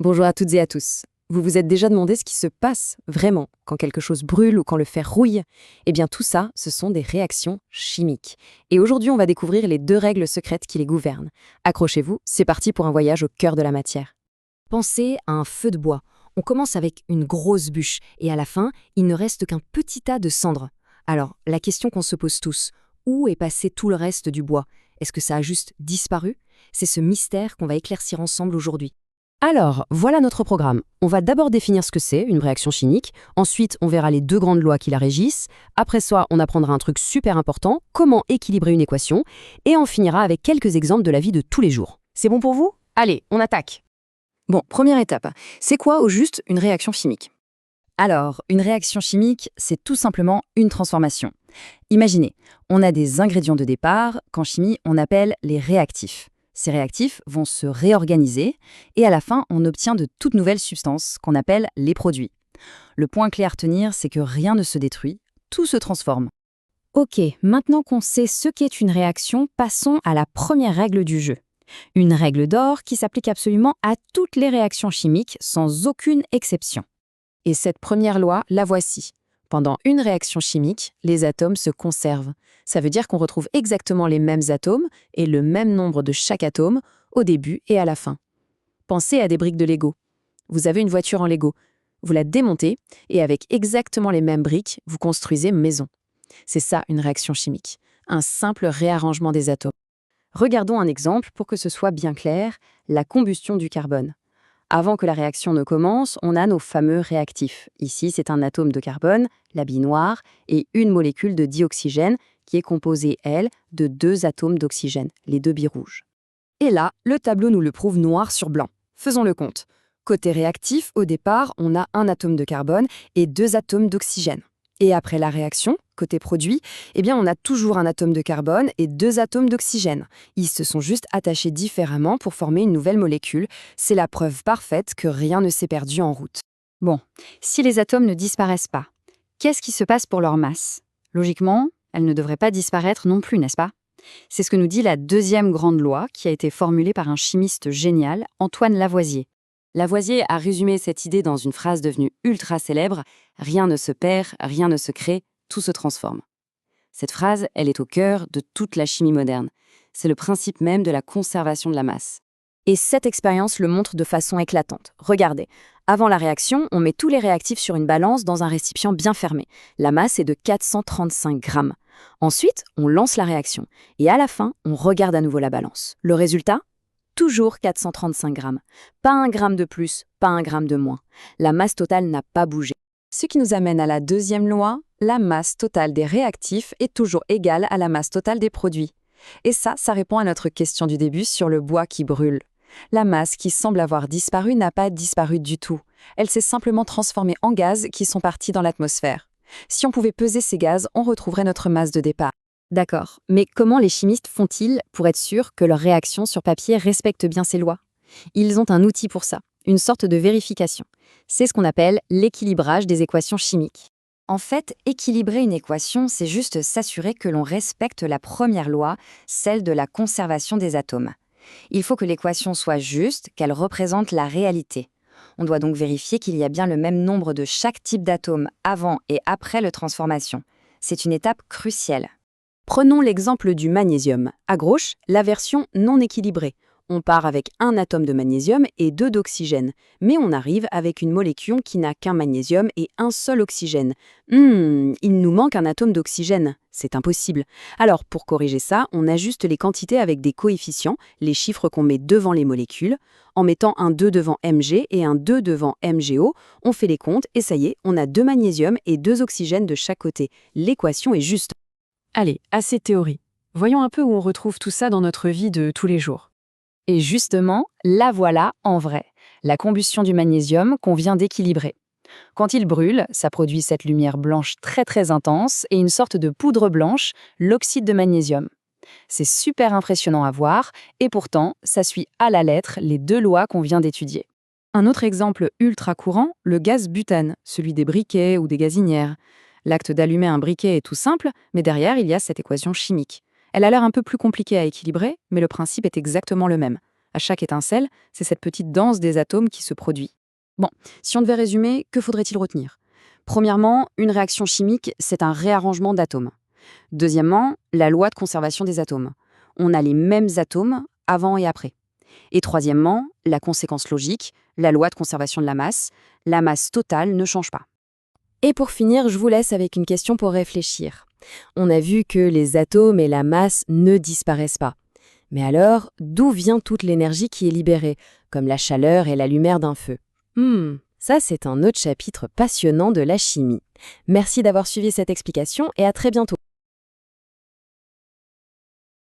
Bonjour à toutes et à tous. Vous vous êtes déjà demandé ce qui se passe vraiment quand quelque chose brûle ou quand le fer rouille? Eh bien tout ça, ce sont des réactions chimiques. Et aujourd'hui, on va découvrir les 2 règles secrètes qui les gouvernent. Accrochez-vous, c'est parti pour un voyage au cœur de la matière. Pensez à un feu de bois. On commence avec une grosse bûche et à la fin, il ne reste qu'un petit tas de cendres. Alors, la question qu'on se pose tous, où est passé tout le reste du bois? Est-ce que ça a juste disparu? C'est ce mystère qu'on va éclaircir ensemble aujourd'hui. Alors, voilà notre programme. On va d'abord définir ce que c'est, une réaction chimique. Ensuite, on verra les 2 grandes lois qui la régissent. Après ça, on apprendra un truc super important, comment équilibrer une équation. Et on finira avec quelques exemples de la vie de tous les jours. C'est bon pour vous? Allez, on attaque. Bon, première étape. C'est quoi au juste une réaction chimique? Alors, une réaction chimique, c'est tout simplement une transformation. Imaginez, on a des ingrédients de départ qu'en chimie, on appelle les réactifs. Ces réactifs vont se réorganiser et à la fin, on obtient de toutes nouvelles substances qu'on appelle les produits. Le point clé à retenir, c'est que rien ne se détruit, tout se transforme. Ok, maintenant qu'on sait ce qu'est une réaction, passons à la première règle du jeu. Une règle d'or qui s'applique absolument à toutes les réactions chimiques sans aucune exception. Et cette première loi, la voici. Pendant une réaction chimique, les atomes se conservent. Ça veut dire qu'on retrouve exactement les mêmes atomes et le même nombre de chaque atome au début et à la fin. Pensez à des briques de Lego. Vous avez une voiture en Lego. Vous la démontez et avec exactement les mêmes briques, vous construisez une maison. C'est ça une réaction chimique. Un simple réarrangement des atomes. Regardons un exemple pour que ce soit bien clair, la combustion du carbone. Avant que la réaction ne commence, on a nos fameux réactifs. Ici, c'est un atome de carbone, la bille noire, et une molécule de dioxygène qui est composée, elle, de 2 atomes d'oxygène, les 2 billes rouges. Et là, le tableau nous le prouve noir sur blanc. Faisons le compte. Côté réactif, au départ, on a un atome de carbone et 2 atomes d'oxygène. Et après la réaction, côté produit, eh bien on a toujours un atome de carbone et 2 atomes d'oxygène. Ils se sont juste attachés différemment pour former une nouvelle molécule. C'est la preuve parfaite que rien ne s'est perdu en route. Bon, si les atomes ne disparaissent pas, qu'est-ce qui se passe pour leur masse? Logiquement, elles ne devraient pas disparaître non plus, n'est-ce pas? C'est ce que nous dit la 2e grande loi qui a été formulée par un chimiste génial, Antoine Lavoisier. Lavoisier a résumé cette idée dans une phrase devenue ultra célèbre: « Rien ne se perd, rien ne se crée, tout se transforme ». Cette phrase, elle est au cœur de toute la chimie moderne. C'est le principe même de la conservation de la masse. Et cette expérience le montre de façon éclatante. Regardez, avant la réaction, on met tous les réactifs sur une balance dans un récipient bien fermé. La masse est de 435 grammes. Ensuite, on lance la réaction. Et à la fin, on regarde à nouveau la balance. Le résultat? Toujours 435 grammes. Pas 1 gramme de plus, pas 1 gramme de moins. La masse totale n'a pas bougé. Ce qui nous amène à la 2e loi, la masse totale des réactifs est toujours égale à la masse totale des produits. Et ça répond à notre question du début sur le bois qui brûle. La masse qui semble avoir disparu n'a pas disparu du tout. Elle s'est simplement transformée en gaz qui sont partis dans l'atmosphère. Si on pouvait peser ces gaz, on retrouverait notre masse de départ. D'accord, mais comment les chimistes font-ils pour être sûrs que leurs réactions sur papier respectent bien ces lois? Ils ont un outil pour ça, une sorte de vérification. C'est ce qu'on appelle l'équilibrage des équations chimiques. En fait, équilibrer une équation, c'est juste s'assurer que l'on respecte la première loi, celle de la conservation des atomes. Il faut que l'équation soit juste, qu'elle représente la réalité. On doit donc vérifier qu'il y a bien le même nombre de chaque type d'atome avant et après la transformation. C'est une étape cruciale. Prenons l'exemple du magnésium. À gauche, la version non équilibrée. On part avec 1 atome de magnésium et 2 d'oxygène, mais on arrive avec une molécule qui n'a qu'un magnésium et un seul oxygène. Il nous manque un atome d'oxygène. C'est impossible. Alors, pour corriger ça, on ajuste les quantités avec des coefficients, les chiffres qu'on met devant les molécules. En mettant un 2 devant Mg et un 2 devant MgO, on fait les comptes et ça y est, on a 2 magnésiums et 2 oxygènes de chaque côté. L'équation est juste. Allez, assez de théorie. Voyons un peu où on retrouve tout ça dans notre vie de tous les jours. Et justement, la voilà en vrai, la combustion du magnésium qu'on vient d'équilibrer. Quand il brûle, ça produit cette lumière blanche très très intense et une sorte de poudre blanche, l'oxyde de magnésium. C'est super impressionnant à voir et pourtant, ça suit à la lettre les 2 lois qu'on vient d'étudier. Un autre exemple ultra courant, le gaz butane, celui des briquets ou des gazinières. L'acte d'allumer un briquet est tout simple, mais derrière, il y a cette équation chimique. Elle a l'air un peu plus compliquée à équilibrer, mais le principe est exactement le même. À chaque étincelle, c'est cette petite danse des atomes qui se produit. Bon, si on devait résumer, que faudrait-il retenir? Premièrement, une réaction chimique, c'est un réarrangement d'atomes. Deuxièmement, la loi de conservation des atomes. On a les mêmes atomes avant et après. Et troisièmement, la conséquence logique, la loi de conservation de la masse. La masse totale ne change pas. Et pour finir, je vous laisse avec une question pour réfléchir. On a vu que les atomes et la masse ne disparaissent pas. Mais alors, d'où vient toute l'énergie qui est libérée, comme la chaleur et la lumière d'un feu? Ça, c'est un autre chapitre passionnant de la chimie. Merci d'avoir suivi cette explication et à très bientôt.